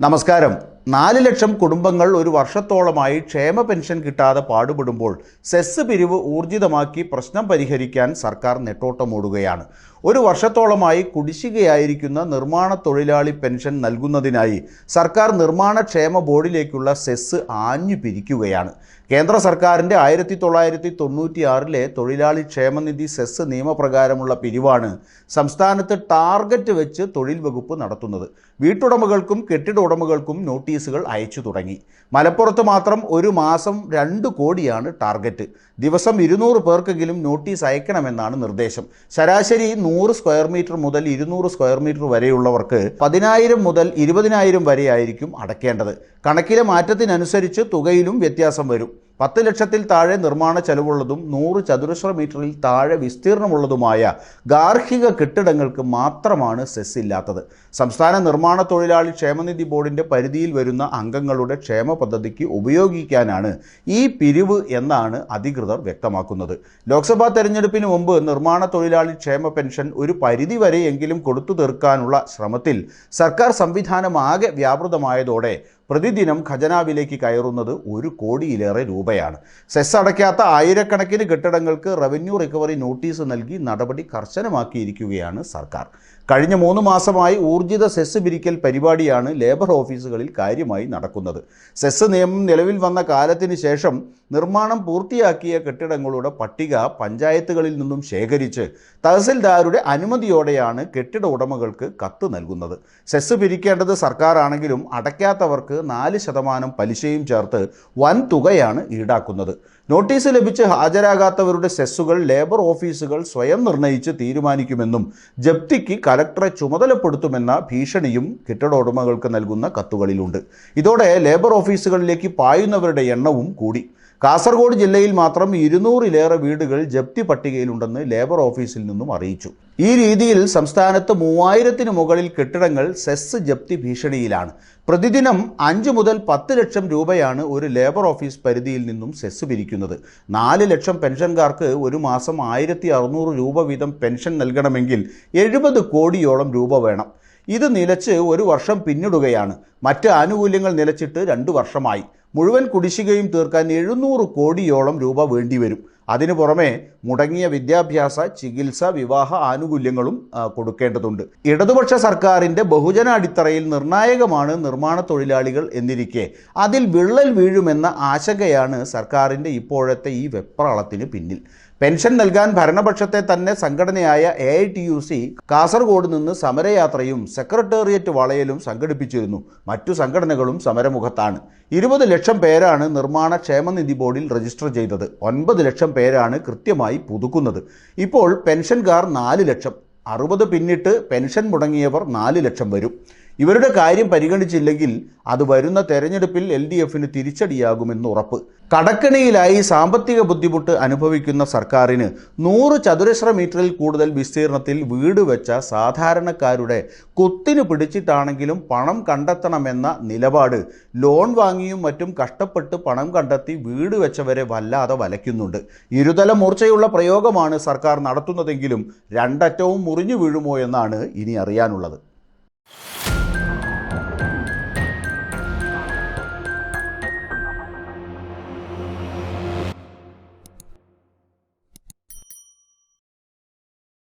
നമസ്കാരം. 4 ലക്ഷം കുടുംബങ്ങൾ ഒരു വർഷത്തോളമായി ക്ഷേമ പെൻഷൻ കിട്ടാതെ പാടുപെടുമ്പോൾ സെസ് പിരിവ് ഊർജിതമാക്കി പ്രശ്നം പരിഹരിക്കാൻ സർക്കാർ നെട്ടോട്ടമോടുകയാണ്. ഒരു വർഷത്തോളമായി കുടിശ്ശികയായിരിക്കുന്ന നിർമ്മാണ തൊഴിലാളി പെൻഷൻ നൽകുന്നതിനായി സർക്കാർ നിർമ്മാണ ക്ഷേമ ബോർഡിലേക്കുള്ള സെസ് ആഞ്ഞു പിരിക്കുകയാണ്. കേന്ദ്ര സർക്കാരിൻ്റെ 1996 തൊഴിലാളി ക്ഷേമനിധി സെസ് നിയമപ്രകാരമുള്ള പിരിവാണ് സംസ്ഥാനത്ത് ടാർഗറ്റ് വെച്ച് തൊഴിൽ വകുപ്പ് നടത്തുന്നത്. വീട്ടുടമകൾക്കും കെട്ടിട ഉടമകൾക്കും നോട്ടീസുകൾ അയച്ചു തുടങ്ങി. മലപ്പുറത്ത് മാത്രം ഒരു മാസം 2 കോടിയാണ് ടാർഗറ്റ്. ദിവസം 200 പേർക്കെങ്കിലും നോട്ടീസ് അയക്കണമെന്നാണ് നിർദ്ദേശം. ശരാശരി 100 സ്ക്വയർ മീറ്റർ മുതൽ 200 സ്ക്വയർ മീറ്റർ വരെയുള്ളവർക്ക് 10,000 മുതൽ 20,000 വരെയായിരിക്കും അടയ്ക്കേണ്ടത്. കണക്കിലെ മാറ്റത്തിനനുസരിച്ച് തുകയിലും വ്യത്യാസം വരും. 10 ലക്ഷത്തിൽ താഴെ നിർമ്മാണ ചെലവുള്ളതും 100 ചതുരശ്ര മീറ്ററിൽ താഴെ വിസ്തീർണമുള്ളതുമായ ഗാർഹിക കെട്ടിടങ്ങൾക്ക് മാത്രമാണ് സെസ് ഇല്ലാത്തത്. സംസ്ഥാന നിർമ്മാണ തൊഴിലാളി ക്ഷേമനിധി ബോർഡിൻ്റെ പരിധിയിൽ വരുന്ന അംഗങ്ങളുടെ ക്ഷേമ പദ്ധതിക്ക് ഉപയോഗിക്കാനാണ് ഈ പിരിവ് എന്നാണ് അധികൃതർ വ്യക്തമാക്കുന്നത്. ലോക്സഭാ തെരഞ്ഞെടുപ്പിന് മുമ്പ് നിർമ്മാണ തൊഴിലാളി ക്ഷേമ പെൻഷൻ ഒരു പരിധിവരെയെങ്കിലും കൊടുത്തു തീർക്കാനുള്ള ശ്രമത്തിൽ സർക്കാർ സംവിധാനമാകെ വ്യാപൃതമായതോടെ പ്രതിദിനം ഖജനാവിലേക്ക് കയറുന്നത് 1 കോടിയിലേറെ രൂപയാണ്. സെസ് അടയ്ക്കാത്ത ആയിരക്കണക്കിന് കെട്ടിടങ്ങൾക്ക് റവന്യൂ റിക്കവറി നോട്ടീസ് നൽകി നടപടി കർശനമാക്കിയിരിക്കുകയാണ് സർക്കാർ. കഴിഞ്ഞ 3 മാസമായി ഊർജിത സെസ് പിരിക്കൽ പരിപാടിയാണ് ലേബർ ഓഫീസുകളിൽ കാര്യമായി നടക്കുന്നത്. സെസ് നിയമം നിലവിൽ വന്ന കാലത്തിന് ശേഷം നിർമ്മാണം പൂർത്തിയാക്കിയ കെട്ടിടങ്ങളുടെ പട്ടിക പഞ്ചായത്തുകളിൽ നിന്നും ശേഖരിച്ച് തഹസിൽദാരുടെ അനുമതിയോടെയാണ് കെട്ടിട ഉടമകൾക്ക് കത്ത് നൽകുന്നത്. സെസ് പിരിക്കേണ്ടത് സർക്കാരാണെങ്കിലും അടയ്ക്കാത്തവർക്ക് 4% പലിശയും ചേർത്ത് വൻ തുകയാണ് ഈടാക്കുന്നത്. നോട്ടീസ് ലഭിച്ച് ഹാജരാകാത്തവരുടെ സെസ്സുകൾ ലേബർ ഓഫീസുകൾ സ്വയം നിർണയിച്ച് തീരുമാനിക്കുമെന്നും ജപ്തിക്ക് കലക്ടറെ ചുമതലപ്പെടുത്തുമെന്ന ഭീഷണിയും കെട്ടിട ഉടമകൾക്ക് നൽകുന്ന കത്തുകളിലുണ്ട്. ഇതോടെ ലേബർ ഓഫീസുകളിലേക്ക് പായുന്നവരുടെ എണ്ണവും കൂടി. കാസർഗോഡ് ജില്ലയിൽ മാത്രം 200-ലേറെ വീടുകൾ ജപ്തി പട്ടികയിലുണ്ടെന്ന് ലേബർ ഓഫീസിൽ നിന്നും അറിയിച്ചു. ഈ രീതിയിൽ സംസ്ഥാനത്ത് 3000-ന് മുകളിൽ കെട്ടിടങ്ങൾ സെസ് ജപ്തി ഭീഷണിയിലാണ്. പ്രതിദിനം 5 മുതൽ 10 ലക്ഷം രൂപയാണ് ഒരു ലേബർ ഓഫീസ് പരിധിയിൽ നിന്നും സെസ് പിരിക്കുന്നത്. 4 ലക്ഷം പെൻഷൻകാർക്ക് ഒരു മാസം 1600 രൂപ വീതം പെൻഷൻ നൽകണമെങ്കിൽ 70 കോടിയോളം രൂപ വേണം. ഇത് നിലച്ച് 1 വർഷം പിന്നിടുകയാണ്. മറ്റ് ആനുകൂല്യങ്ങൾ നിലച്ചിട്ട് 2 വർഷമായി. മുഴുവൻ കുടിശ്ശികയും തീർക്കാൻ 700 കോടിയോളം രൂപ വേണ്ടിവരും. അതിനു പുറമെ മുടങ്ങിയ വിദ്യാഭ്യാസ, ചികിത്സ, വിവാഹ ആനുകൂല്യങ്ങളും കൊടുക്കേണ്ടതുണ്ട്. ഇടതുപക്ഷ സർക്കാരിൻ്റെ ബഹുജന അടിത്തറയിൽ നിർണായകമാണ് നിർമ്മാണ തൊഴിലാളികൾ എന്നിരിക്കെ അതിൽ വിള്ളൽ വീഴുമെന്ന ആശങ്കയാണ് സർക്കാരിൻ്റെ ഇപ്പോഴത്തെ ഈ വെപ്രാളത്തിന് പിന്നിൽ. പെൻഷൻ നൽകാൻ ഭരണപക്ഷത്തെ തന്നെ സംഘടനയായ AITUC കാസർഗോഡ് നിന്ന് സമരയാത്രയും സെക്രട്ടേറിയറ്റ് വളയലും സംഘടിപ്പിച്ചിരുന്നു. മറ്റു സംഘടനകളും സമരമുഖത്താണ്. 20 ലക്ഷം പേരാണ് നിർമ്മാണ ക്ഷേമനിധി ബോർഡിൽ രജിസ്റ്റർ ചെയ്തത്. 9 ലക്ഷം പേരാണ് കൃത്യമായി പുതുക്കുന്നത്. ഇപ്പോൾ പെൻഷൻകാർ 4 ലക്ഷം. 60 പിന്നിട്ട് പെൻഷൻ മുടങ്ങിയവർ 4 ലക്ഷം വരും. ഇവരുടെ കാര്യം പരിഗണിച്ചില്ലെങ്കിൽ അത് വരുന്ന തെരഞ്ഞെടുപ്പിൽ LDFന് തിരിച്ചടിയാകുമെന്ന് ഉറപ്പ്. കടക്കെണിയിലായി സാമ്പത്തിക ബുദ്ധിമുട്ട് അനുഭവിക്കുന്ന സർക്കാരിന് 100 ചതുരശ്ര മീറ്ററിൽ കൂടുതൽ വിസ്തീർണത്തിൽ വീട് വെച്ച സാധാരണക്കാരുടെ കുത്തിന് പിടിച്ചിട്ടാണെങ്കിലും പണം കണ്ടെത്തണമെന്ന നിലപാട് ലോൺ വാങ്ങിയും മറ്റും കഷ്ടപ്പെട്ട് പണം കണ്ടെത്തി വീട് വെച്ചവരെ വല്ലാതെ വലയ്ക്കുന്നുണ്ട്. ഇരുതല മൂർച്ചയുള്ള പ്രയോഗമാണ് സർക്കാർ നടത്തുന്നതെങ്കിലും രണ്ടറ്റവും മുറിഞ്ഞു വീഴുമോ എന്നാണ് ഇനി അറിയാനുള്ളത്.